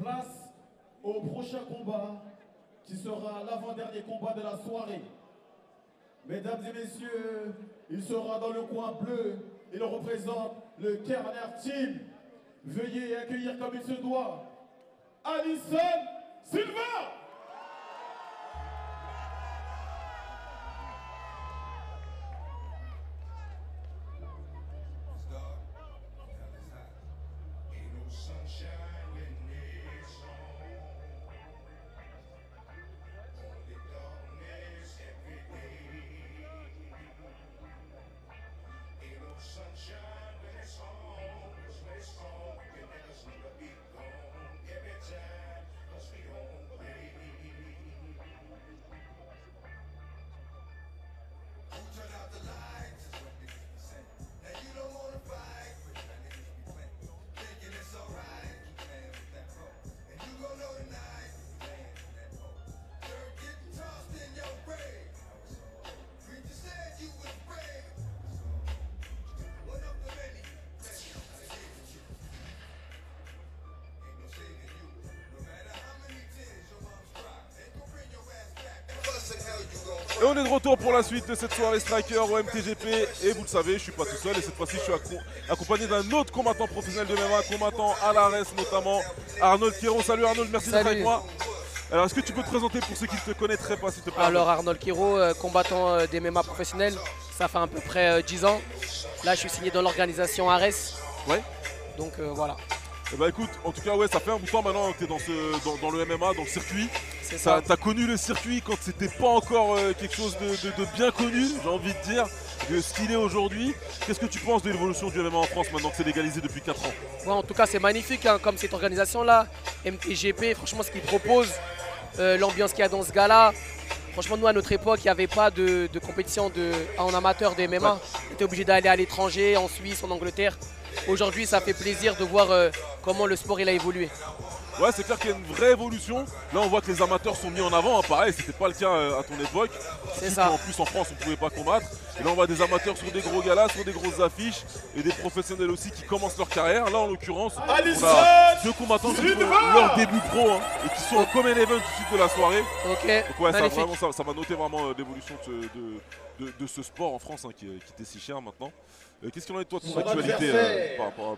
Place au prochain combat qui sera l'avant-dernier combat de la soirée. Mesdames et messieurs, il sera dans le coin bleu. Il représente le Kerner Team. Veuillez accueillir comme il se doit Alisson Silva. Et on est de retour pour la suite de cette soirée Striker au MTGP. Et vous le savez, je suis pas tout seul. Et cette fois-ci, je suis accompagné d'un autre combattant professionnel de MMA, combattant à l'ARES notamment, Arnold Quiro. Salut Arnold, merci d'être avec moi. Alors, est-ce que tu peux te présenter pour ceux qui ne te connaîtraient pas, s'il te plaît? Alors, Arnold Quiro, combattant des MMA professionnels, ça fait à peu près 10 ans. Là, je suis signé dans l'organisation ARES. Ouais. Donc, voilà. Eh ben écoute, en tout cas, ouais, ça fait un bout de temps maintenant que tu es dans le MMA, dans le circuit. C'est ça. Tu as connu le circuit quand c'était pas encore quelque chose de bien connu, j'ai envie de dire, de ce qu'il est aujourd'hui. Qu'est-ce que tu penses de l'évolution du MMA en France maintenant que c'est légalisé depuis 4 ans? Ouais, en tout cas, c'est magnifique, hein, comme cette organisation-là, MTGP, franchement, ce qu'ils proposent, l'ambiance qu'il y a dans ce gala. Franchement, nous, à notre époque, il n'y avait pas de compétition en amateur de MMA. Ouais. On était obligé d'aller à l'étranger, en Suisse, en Angleterre. Aujourd'hui, ça fait plaisir de voir comment le sport il a évolué. Ouais, c'est clair qu'il y a une vraie évolution. Là, on voit que les amateurs sont mis en avant. Hein. Pareil, c'était pas le cas à ton époque. C'est ça. En plus, en France, on ne pouvait pas combattre. Et là, on voit des amateurs sur des gros galas, sur des grosses affiches, et des professionnels aussi qui commencent leur carrière. Là, en l'occurrence, on a deux combattants qui font leur début pro hein, et qui sont au common event du site de la soirée. Ok. Donc ouais, ça m'a noté vraiment l'évolution de ce sport en France hein, qui était si cher maintenant. Qu'est-ce qu'il en est de toi de ton actualité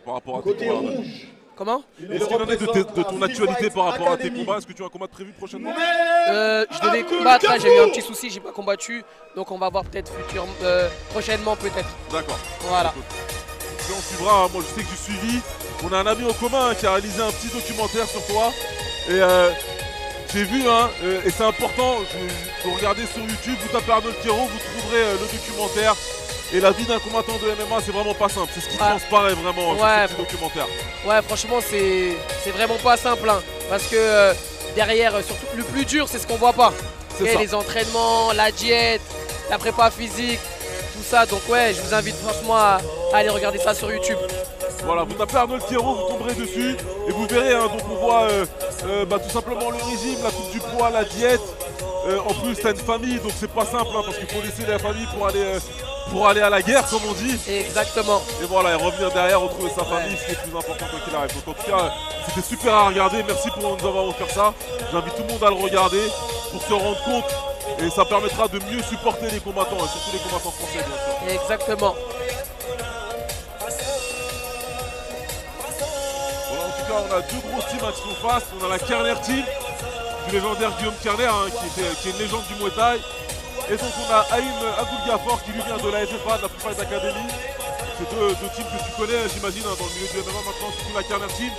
par rapport à tes combats? Comment? Est-ce qu'il en est de ton actualité par rapport à tes combats? Est-ce que tu as un combat de prévu prochainement? Je devais combattre, là j'ai eu un petit souci, j'ai pas combattu. Donc on va voir peut-être prochainement peut-être. D'accord. Voilà. On suivra, moi je sais que j'ai suivi. On a un ami en commun hein, qui a réalisé un petit documentaire sur toi. Et j'ai vu, hein, et c'est important, vous regardez sur YouTube, vous tapez Arnold Quiro, vous trouverez le documentaire. Et la vie d'un combattant de MMA, c'est vraiment pas simple. C'est ce qui transparaît vraiment sur ce petit documentaire. Ouais, franchement, c'est vraiment pas simple. Hein, parce que derrière, surtout le plus dur, c'est ce qu'on voit pas. C'est les entraînements, la diète, la prépa physique, tout ça. Donc ouais, je vous invite franchement à aller regarder ça sur YouTube. Voilà, vous tapez Arnold Quiro, vous tomberez dessus et vous verrez. Hein, donc on voit tout simplement le régime, la coupe du poids, la diète. En plus, t'as une famille, donc c'est pas simple hein, parce qu'il faut laisser la famille pour aller à la guerre, comme on dit. Exactement. Et voilà, et revenir derrière, retrouver sa famille, ce qui est le plus important quoi qu'il arrive. Donc en tout cas, c'était super à regarder. Merci pour nous avoir offert ça. J'invite tout le monde à le regarder pour se rendre compte. Et ça permettra de mieux supporter les combattants, et surtout les combattants français, bien sûr. Exactement. Voilà, en tout cas, on a deux grosses teams à se face. On a la Kerner Team, du légendaire Guillaume Kerner, hein, qui est une légende du Muay Thai. Et donc on a Haïm Agoulgafor qui lui vient de la FFA, de la Free Fight Academy. C'est deux teams que tu connais, j'imagine, hein, dans le milieu du MMA maintenant, surtout la Kerner Team,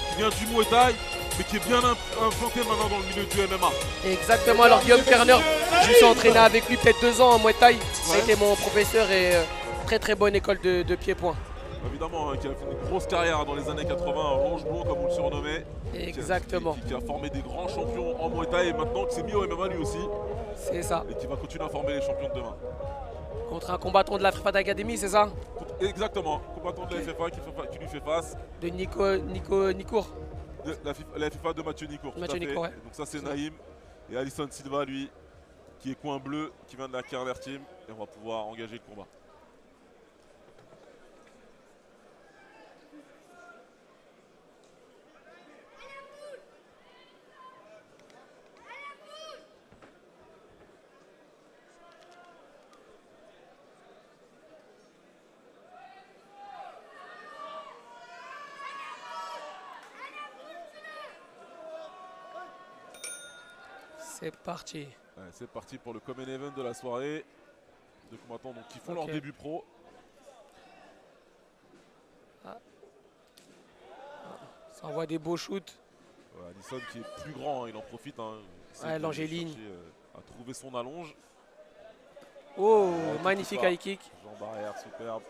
qui vient du Muay Thai, mais qui est bien implanté maintenant dans le milieu du MMA. Exactement, alors Guillaume Kerner, je me suis entraîné avec lui peut-être 2 ans en Muay Thai. Ça a été mon professeur et très très bonne école de pied-point. Évidemment, hein, qui a fait une grosse carrière dans les années 80, Orange Blond comme on le surnommait. Exactement. Qui a formé des grands champions en Muay Thai et maintenant qui s'est mis au MMA lui aussi. C'est ça. Et qui va continuer à former les champions de demain. Contre un combattant de la Free Fight Academy, c'est ça? Exactement, combattant de la FFA qui lui fait face. De Nicour. La FFA de Mathieu Nicour. Mathieu Nicour, ouais. Donc ça c'est Naïm et Alisson Silva lui, qui est coin bleu, qui vient de la Kerner Team. Et on va pouvoir engager le combat. C'est parti. Ouais, c'est parti pour le Common Event de la soirée. Deux combattants donc, qui font leur début pro. Ça envoie des beaux shoots. Ouais, Alisson qui est plus grand, hein, il en profite. Hein. Ouais, l'Angéline. À trouver son allonge. Oh, magnifique high kick. Jean barrière, superbe.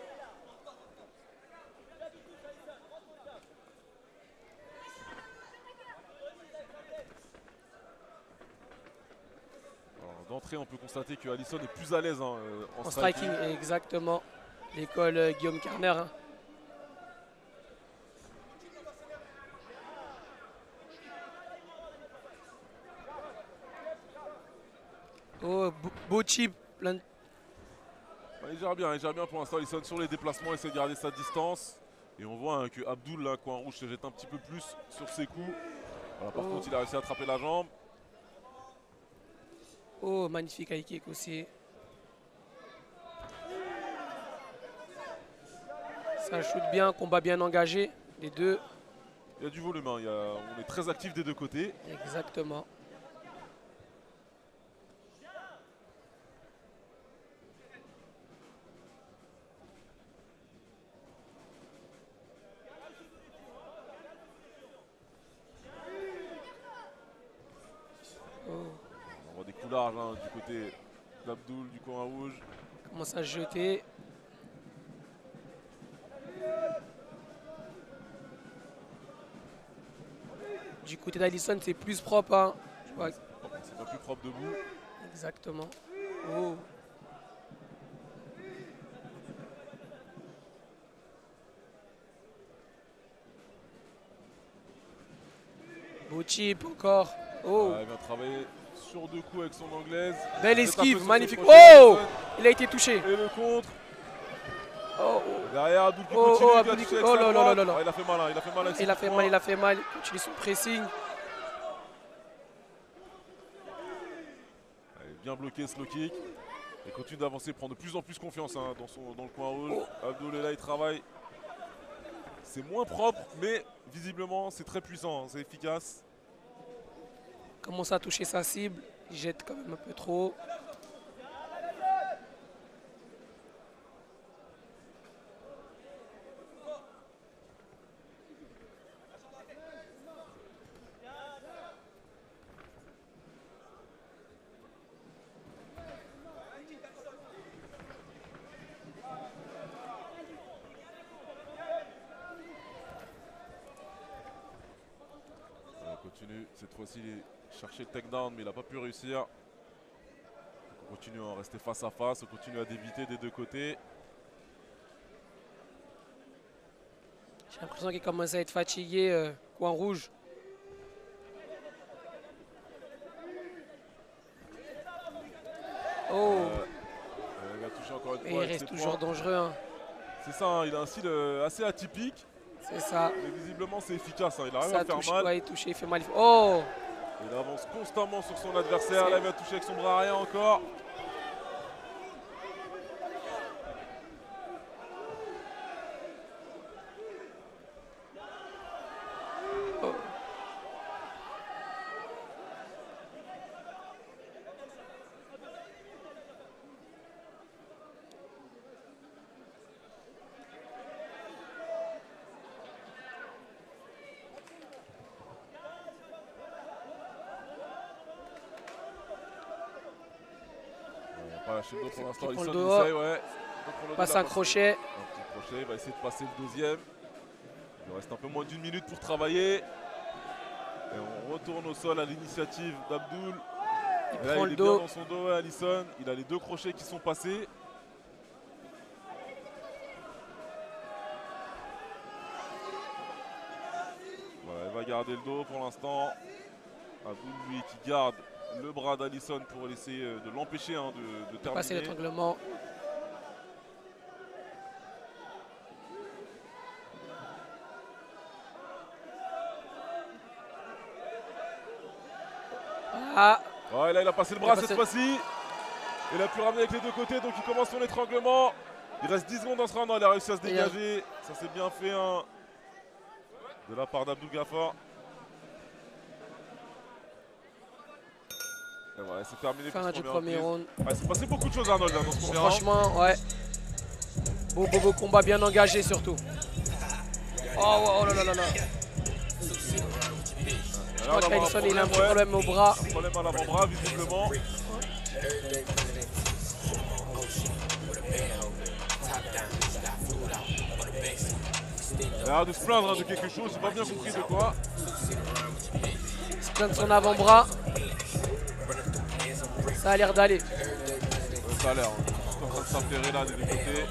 D'entrée, on peut constater que Alisson est plus à l'aise hein, en striking. Exactement. L'école Guillaume Carner. Hein. Oh, beau chip. Plein de... Il gère bien pour l'instant. Alisson sur les déplacements, essaie de garder sa distance. Et on voit hein, que Abdul, là, coin rouge, se jette un petit peu plus sur ses coups. Voilà, par contre, il a réussi à attraper la jambe. Oh, magnifique high kick aussi. Ça shoot bien, combat bien engagé, les deux. Il y a du volume, hein. On est très actifs des deux côtés. Exactement. On voit des coups larges hein, du côté d'Abdul, du coin rouge. Commence à jeter. Du côté d'Alisson, c'est plus propre. Hein. C'est pas plus propre debout. Exactement. Oh. Beau chip encore. Oh. Il va travailler sur deux coups avec son anglaise. Belle esquive, magnifique. Oh, il a été touché. Et le contre. Oh. Derrière Abdul qui continue. Oh là là là là. Il a fait mal, hein. Il a fait mal. Il continue son pressing. Bien bloqué ce low kick. Il continue d'avancer, prend de plus en plus confiance hein, dans le coin rouge. Abdul est là, il travaille. C'est moins propre, mais visiblement c'est très puissant, hein, c'est efficace. Commence à toucher sa cible, il jette quand même un peu trop. Continue cette fois-ci chercher le takedown mais il n'a pas pu réussir. On continue à rester face à face, on continue à d'éviter des deux côtés. J'ai l'impression qu'il commence à être fatigué, coin rouge. Oh. Il va toucher encore une fois. Et il reste toujours dangereux. Hein. C'est ça, hein, il a un style assez atypique. C'est ça. Mais visiblement c'est efficace, hein. Il arrive à faire touche, mal. Ouais, il touche, il fait mal. Oh. Il avance constamment sur son adversaire. Là il va toucher avec son bras arrière encore. Oh. Pas lâcher le dos pour l'instant. Il essaye, ouais. Passe un crochet. Un petit crochet, il va essayer de passer le deuxième. Il lui reste un peu moins d'une minute pour travailler. Et on retourne au sol à l'initiative d'Abdul. Il là, prend il le est dos. bien dans son dos, Alisson. Il a les deux crochets qui sont passés. Voilà, il va garder le dos pour l'instant. Abdul, lui, qui garde le bras d'Alisson pour essayer de l'empêcher hein, de terminer. Passer l'étranglement. Ah. Ouais, là, il a passé le bras cette fois-ci. Il a pu ramener avec les deux côtés, donc il commence son étranglement. Il reste 10 secondes dans ce round, il a réussi à se dégager. Ça s'est bien fait hein, de la part d'Abdul Gaffar. Et voilà, c'est terminé Fin pour du ce premier round. Ouais, c'est passé beaucoup de choses, Arnold, dans ce premier round. Franchement, ouais. Beau combat bien engagé surtout. Oh là là là. Je crois qu'Alisson il a un petit problème au bras. Un problème à l'avant-bras, visiblement. Il a l'air de se plaindre de quelque chose, j'ai pas bien compris de quoi. Il se plaint de son avant-bras. Ça a l'air d'aller. Ça a l'air, c'est en train de s'affairer là des deux côtés.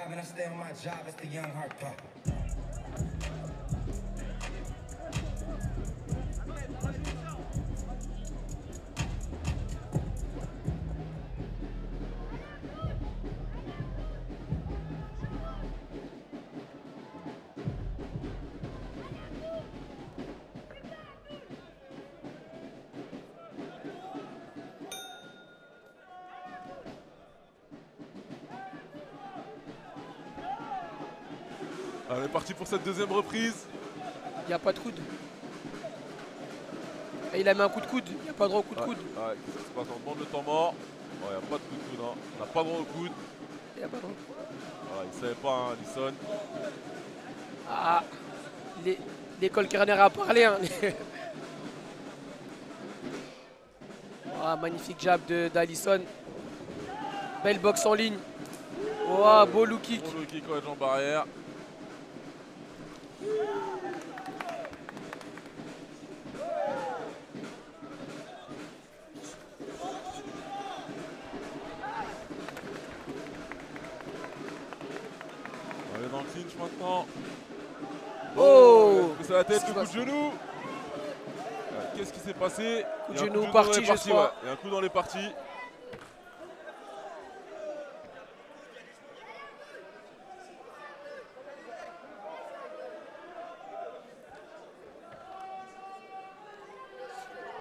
And I stay on my job, it's the young heart pop. On est parti pour cette deuxième reprise. Il n'y a pas de coude. Et il a mis un coup de coude. Il n'y a pas droit au coup de coude. Ouais, qu'est-ce qui se passe? On demande le temps mort. Il n'y a pas de coup de coude. Hein. On n'a pas droit au coude. Il n'y a pas droit. Voilà, il ne savait pas, hein, Alisson. Ah, l'école Kerner a parlé. Hein. Ah, magnifique jab d'Alisson. Belle boxe en ligne. Oh, beau low kick. Beau low kick, ouais, jambe arrière. On est dans le clinch maintenant. Oh, c'est la tête, le coup de genou. Qu'est-ce qui s'est passé? Coup de genou parti, je crois. Ouais. Il y a un coup dans les parties.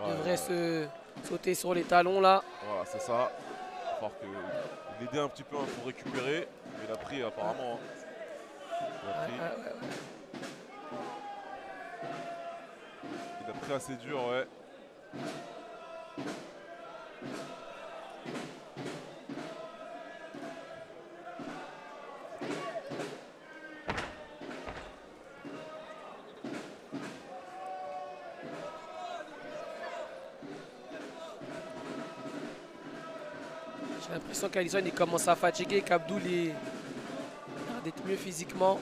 Il devrait se sauter sur les talons là. Voilà, c'est ça. Il va falloir l'aider un petit peu pour récupérer. Mais il a pris apparemment. Hein. Il a pris assez dur, ouais. J'ai l'impression qu'Alisson il commence à fatiguer, qu'Abdoul est d'être mieux physiquement.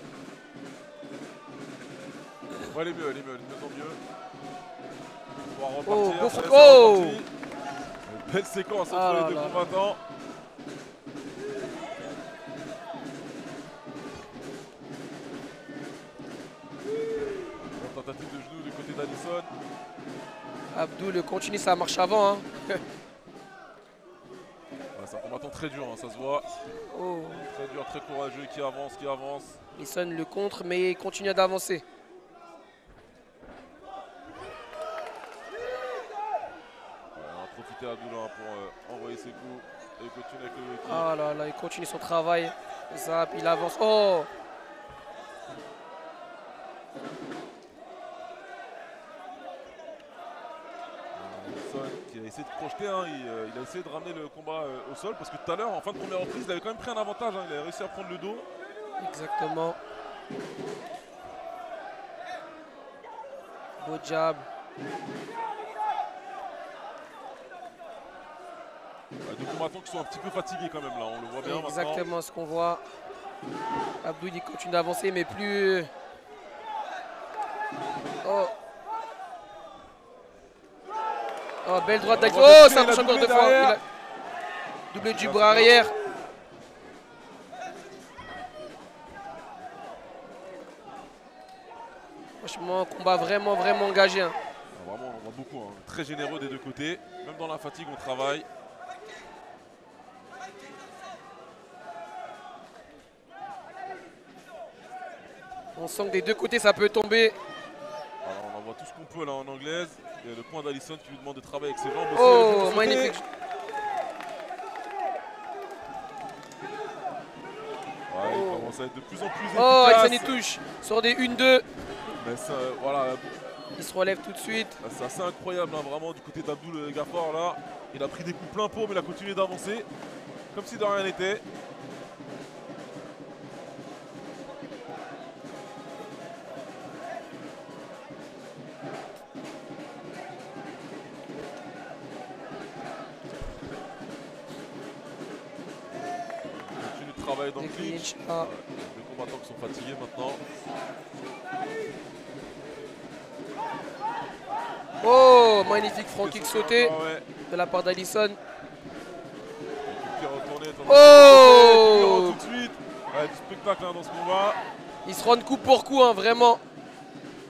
Ouais, elle est mieux, de mieux en mieux. On va repartir. Oh, Une belle séquence entre les deux combattants. Tentative de genou du côté d'Alisson. Abdoul continue sa marche avant. Hein. C'est un combattant très dur, hein, ça se voit. Oh. Très dur, très courageux, qui avance. Alisson le contre, mais il continue d'avancer. On va profiter Abdoul pour envoyer ses coups et continuer avec le kick. Ah là là, il continue son travail. Zap, il avance. Oh! Qui a essayé de projeter, hein, il a essayé de ramener le combat au sol parce que tout à l'heure, en fin de première reprise, il avait quand même pris un avantage, hein, il a réussi à prendre le dos. Exactement. Beau jab. Deux combattants qui sont un petit peu fatigués quand même là, on le voit bien. Exactement maintenant. ce qu'on voit. Abdoul il continue d'avancer mais plus... Oh, Oh, belle droite On d'Aït. va Oh, tester, ça il a touche encore doublé deux fois. derrière. Il a doublé du bras arrière. Franchement, combat vraiment, vraiment engagé. Hein. Ah, vraiment, on en voit beaucoup. Hein. Très généreux des deux côtés. Même dans la fatigue, on travaille. On sent que des deux côtés, ça peut tomber. Alors, on envoie tout ce qu'on peut là en anglaise. Il y a le point d'Alisson qui lui demande de travailler avec ses jambes. Aussi, Oh, elle est magnifique. Ouais, il commence à être de plus en plus Oh, efficace. Alisson y touche sur des 1-2. Mais ça, voilà, Il se relève tout de suite. c'est assez incroyable, hein, vraiment, du côté d'Abdoul Gaffar là. Il a pris des coups plein pot, mais il a continué d'avancer. Comme si de rien n'était. Il continue de travailler dans le Des clinch. clinch. Ah. Les combattants qui sont fatigués maintenant. Oh, magnifique front kick sauté Ah ouais. de la part d'Alisson. Qui est retourné. Oh! Tout de suite. Ouais, du spectacle hein, dans ce combat. Ils se rendent coup pour coup, hein, vraiment.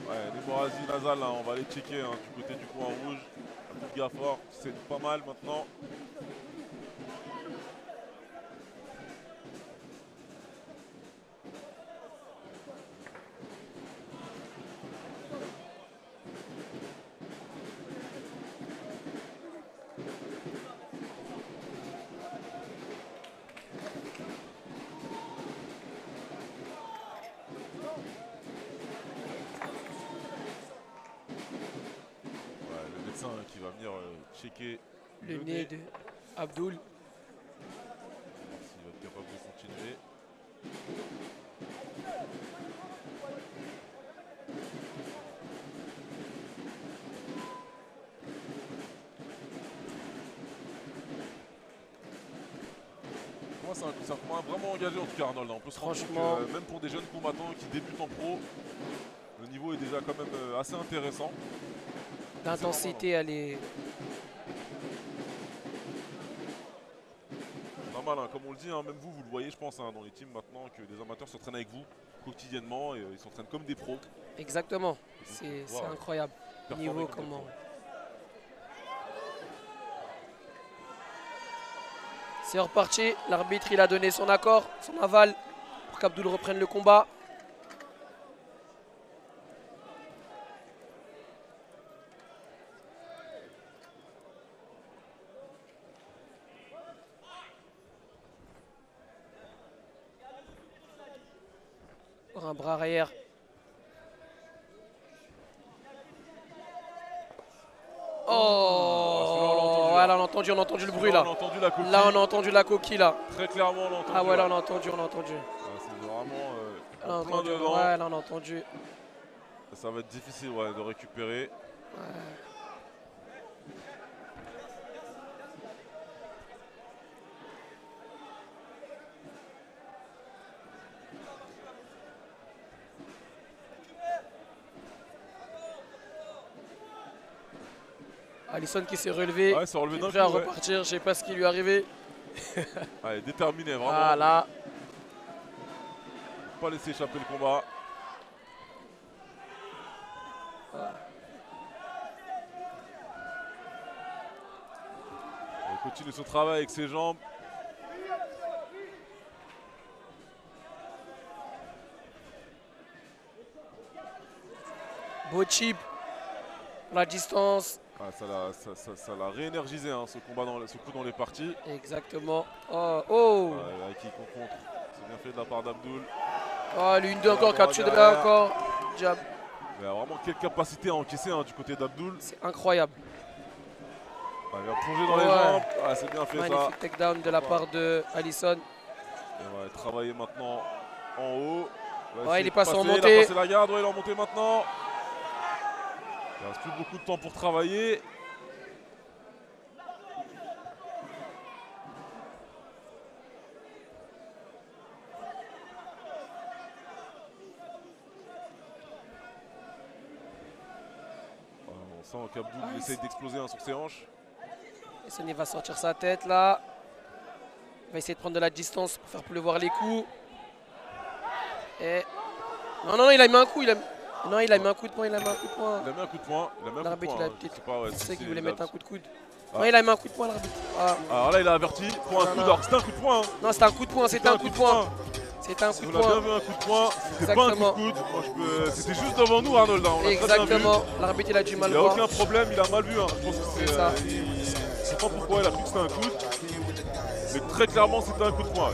Ouais, l'hémorragie nasale, là, on va aller checker hein, du côté du coin rouge. Abdoul Gaffar, c'est pas mal maintenant. Ouais, le médecin hein, qui va venir checker Le nez de Abdoul. voir s'il va être capable de continuer. Moi, c'est un combat vraiment engagé en tout cas, Arnold. On peut se rendre compte Franchement. que même pour des jeunes combattants qui débutent en pro, le niveau est déjà quand même assez intéressant. L'intensité, elle est. Normal, hein, comme on le dit, hein, même vous, vous le voyez, je pense, hein, dans les teams maintenant, que des amateurs s'entraînent avec vous quotidiennement et ils s'entraînent comme des pros. Exactement. C'est Voilà. incroyable. Performer Niveau comme des comment. pros. C'est reparti. L'arbitre, il a donné son accord, son aval pour qu'Abdoul reprenne le combat. Encore un bras arrière. Oh, là, là, on a entendu le bruit là. On a entendu la coquille. Là, on a entendu la coquille là. Très clairement, on l'a entendu. Ah ouais, là, on a entendu. C'est vraiment Là, on a en plein entendu. dedans. Ouais, là, on a entendu. Ça va être difficile ouais, de récupérer. Alisson qui s'est relevé. Ouais, c'est relevé Il est d'un prêt à coup, ouais. repartir. Je sais pas ce qui lui est arrivé. Ouais, déterminé, vraiment. Ah là. Pas laisser échapper le combat. Il continue son travail avec ses jambes. Beau chip. La distance. Ah, ça l'a réénergisé hein, ce combat, ce coup dans les parties. Exactement. Oh, oh. Ouais, avec qui qu'on contre. C'est bien fait de la part d'Abdoul. Oh, l'une 2 encore, droit capture de derrière. là encore. Jab. Il a vraiment quelle capacité à encaisser hein, du côté d'Abdoul. C'est incroyable. Il vient plonger dans les Ouais. jambes. Ah, c'est bien fait Magnifique takedown de la part de Alisson. ça. On va travailler maintenant en haut. Ouais, il est passé en Il a montée. passé la garde, ouais, il est en montée maintenant. Il ne reste plus beaucoup de temps pour travailler. sent qu'Abdoul essaye d'exploser sur ses hanches. Alisson il va sortir sa tête là. Il va essayer de prendre de la distance pour faire pleuvoir les coups. Et... Non, il a mis un coup. Non, il a mis un coup de poing. Il a mis un coup de poing. L'arbitre, il a peut-être c'est qu'il voulait mettre un coup de coude. Ah. Non, il a mis un coup de poing, l'arbitre. Ah. Alors là, il a averti pour un coup d'or. C'était un coup de poing. Hein. Non, c'était un coup de poing. C'était un coup de poing. C'était un coup de On a bien poing. vu un coup de poing. C'était pas un coup de coude. C'était juste devant nous, Arnold. On l'a très bien vu. Exactement. L'arbitre, il a du mal Il à n'y a voir. aucun problème. Il a mal vu. Hein. Je pense que c'est ça. Je sais pas pourquoi il a cru que c'était un coude. Mais très clairement, c'était un coup de poing.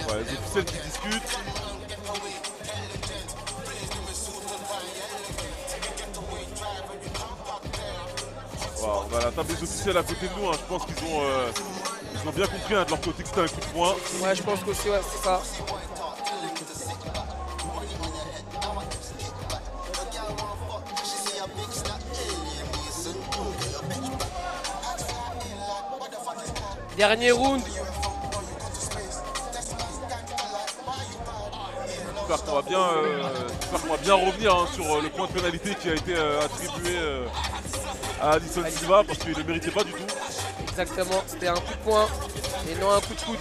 Ouais, les officiels qui discutent. Voilà, on a la table des officiels à côté de nous. Hein. Je pense qu'ils ont bien compris hein, de leur côté que c'était un coup de poing. Ouais, je pense qu'aussi, ouais, c'est ça. Dernier round. J'espère qu'on va bien revenir hein, sur le point de pénalité qui a été attribué à Alisson Silva parce qu'il ne le méritait pas du tout. Exactement, c'était un coup de poing et non un coup de coude.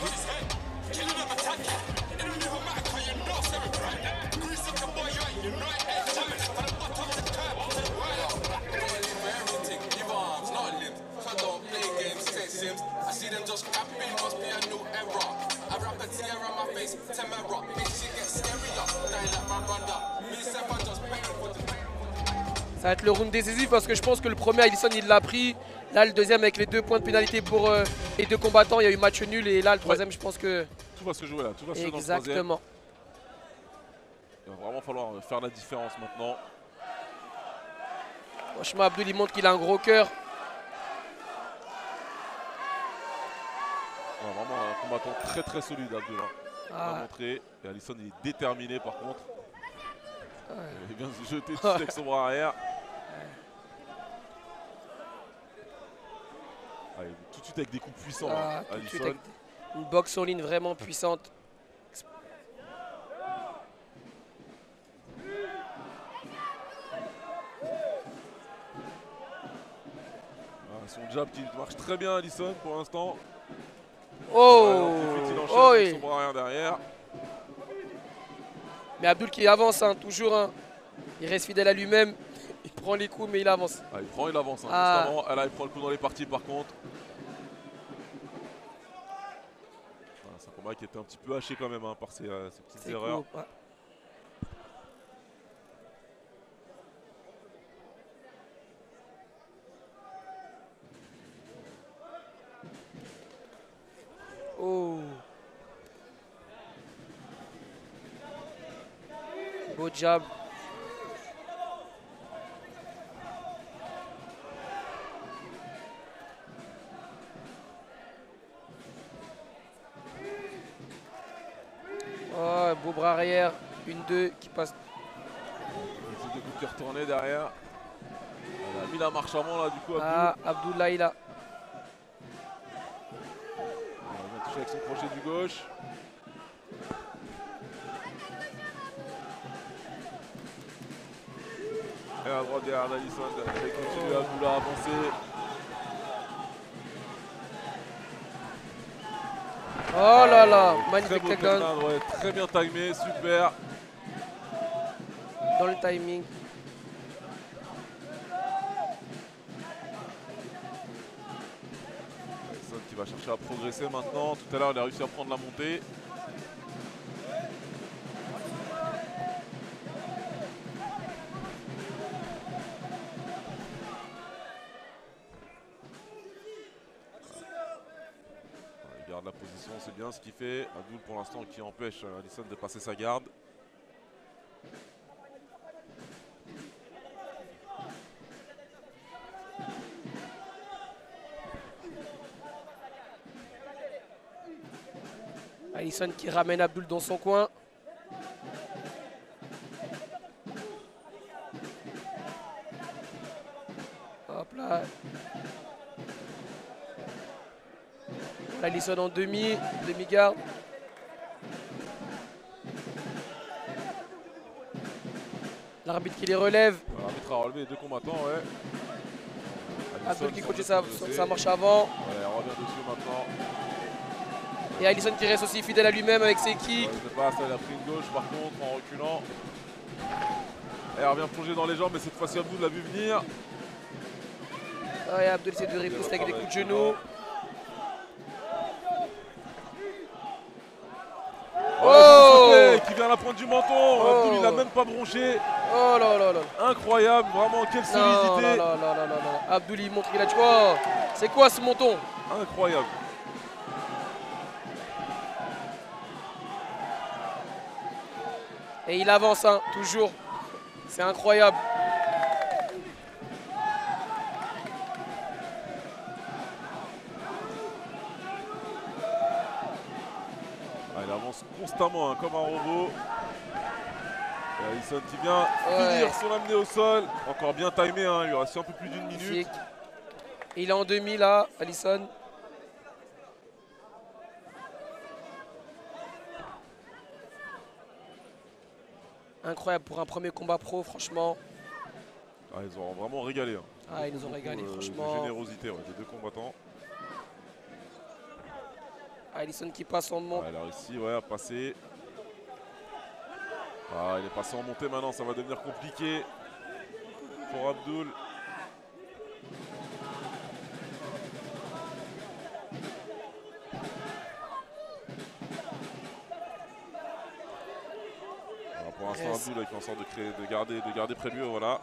Ça va être le round décisif parce que je pense que le premier Alisson il l'a pris. Là le deuxième avec les 2 points de pénalité pour les 2 combattants, il y a eu match nul et là le troisième je pense que... Tout va se jouer là, tout va se jouer dans le troisième. Exactement. Il va vraiment falloir faire la différence maintenant. Franchement Abdoul il montre qu'il a un gros cœur. Ouais, vraiment un combattant très solide Abdoul. Il a montré. Et Alisson il est déterminé par contre. Il vient se jeter dessus avec son bras arrière. Allez, tout de suite avec des coups puissants, Alisson. Une boxe en ligne vraiment puissante. Son jab qui marche très bien, Alisson, pour l'instant. Oh, il enchaîne avec son bras arrière derrière. Mais Abdoul qui avance, hein, toujours. Hein. Il reste fidèle à lui-même. Il prend les coups, mais il avance. Ah, il avance hein, constamment. Ah, là, il prend le coup dans les parties par contre. Ah, c'est un combat qui était un petit peu haché quand même hein, par ses petites erreurs. Cool, ouais. Oh. Beau jab. Oh, beau bras arrière. 1-2 qui passe. Il fait des coups qui retournaient derrière. Il a mis la marche avant là du coup. Abdoul là il a. Il vient toucher avec son crochet du gauche. Et à droite derrière d'Alisson, il continue à vouloir avancer. Oh là là, magnifique takedown. Ouais, très bien timé, super. Dans le timing. Alisson qui va chercher à progresser maintenant. Tout à l'heure, il a réussi à prendre la montée. La position, c'est bien ce qu'il fait. Abdoul pour l'instant qui empêche Alisson de passer sa garde. Alisson qui ramène Abdoul dans son coin. Hop là. Alisson en demi-garde. L'arbitre qui les relève. L'arbitre a relevé les deux combattants, ouais. Alisson qui continue continue sa marche avant. Ouais, on revient dessus maintenant. Et Alisson qui reste aussi fidèle à lui-même avec ses kicks. Ouais, je sais pas, elle a pris une gauche par contre en reculant. Elle revient plonger dans les jambes, mais cette fois-ci Abdoul l'a vu venir. Ouais, Abdoul essaie de riposter avec des coups de genoux. Oh, qui vient à la pointe du menton. Abdoul il a même pas bronché. Oh là là là. Incroyable, vraiment quelle solidité. Non. Abdoul il montre qu'il a du quoi. C'est quoi ce menton? Incroyable. Et il avance, hein, toujours. C'est incroyable. Il avance constamment hein, comme un robot. Et Alisson qui vient finir son amené au sol. Encore bien timé, hein, il lui reste un peu plus d'une minute. Et il est en demi là, Alisson. Incroyable pour un premier combat pro, franchement. Ah, ils ont vraiment régalé. Hein. Ah, ils nous ont régalé, franchement. De générosité des deux combattants. Alisson qui passe en monte. Elle a réussi à passer. Ah, il est passé en montée maintenant, ça va devenir compliqué pour Abdoul. Alors pour l'instant, Abdoul qui fait en sorte de garder près de lui, voilà.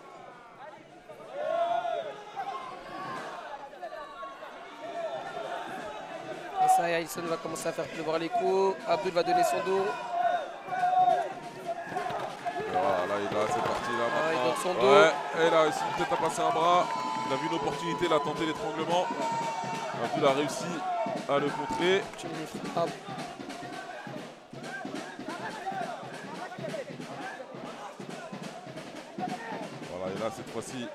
Et ça, Alisson va commencer à faire pleuvoir les coups. Abdoul va donner son dos. Voilà, là c'est parti là maintenant. Il donne son dos. Ouais, et il a réussi peut-être à passer un bras. Il a vu une opportunité, il a tenté l'étranglement. Abdoul a réussi à le contrer. Voilà, et là cette fois-ci,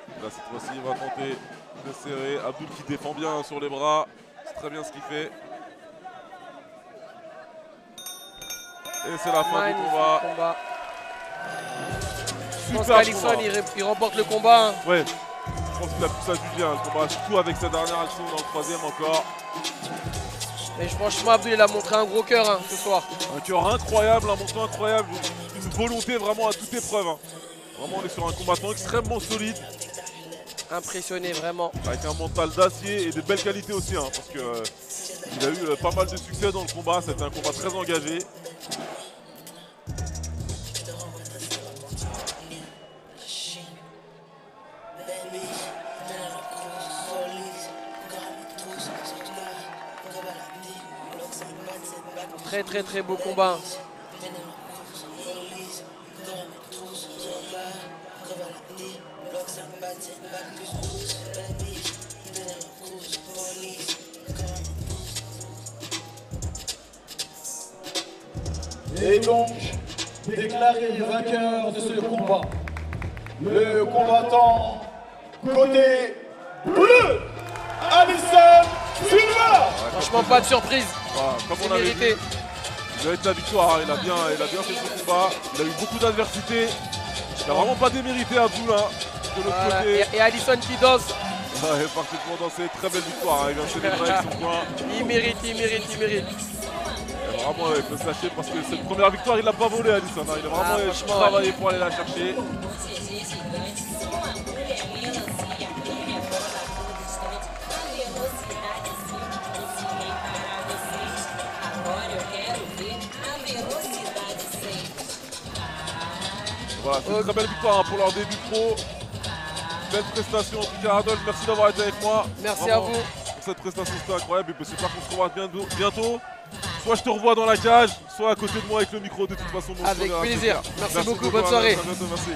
il va tenter de serrer. Abdoul qui défend bien sur les bras. C'est très bien ce qu'il fait. Et c'est la fin du combat. Je pense qu'Alisson il remporte le combat. Ouais, je pense qu'il a pu s'ajuster le combat, surtout avec sa dernière action dans le troisième encore. Mais franchement, Abdoul il a montré un gros cœur hein, ce soir. Un cœur incroyable, un menton incroyable, une volonté vraiment à toute épreuve. Hein. Vraiment, on est sur un combattant extrêmement solide. Impressionné, vraiment. Avec un mental d'acier et des belles qualités aussi, hein, parce que il a eu pas mal de succès dans le combat. C'était un combat très engagé. Très beau combat. Et donc, déclaré vainqueur de ce combat, le combattant côté bleu, Alisson Silva. Franchement, pas de surprise. Comme c'est on avait mérité. dit, il a été la victoire, il a bien fait son combat, il a eu beaucoup d'adversité. Il n'a vraiment pas démérité Abdoul hein, de l'autre côté. Et Alisson qui danse. Il est parfaitement dansé, très belle victoire, hein. Il vient célébrer avec son coin. Il mérite. Vraiment avec le sachet parce que cette première victoire il l'a pas volé Alisson, hein. Il a vraiment travaillé pour aller la chercher. Voilà, c'est une très belle victoire hein, pour leur début pro. Belle prestation en tout cas Adolphe, merci d'avoir été avec moi. Merci vraiment, à vous. Pour cette prestation c'était incroyable et j'espère qu'on se revoit bientôt. Soit je te revois dans la cage, soit à côté de moi avec le micro de toute façon. Avec plaisir. Merci beaucoup, bonne soirée. À bientôt, merci.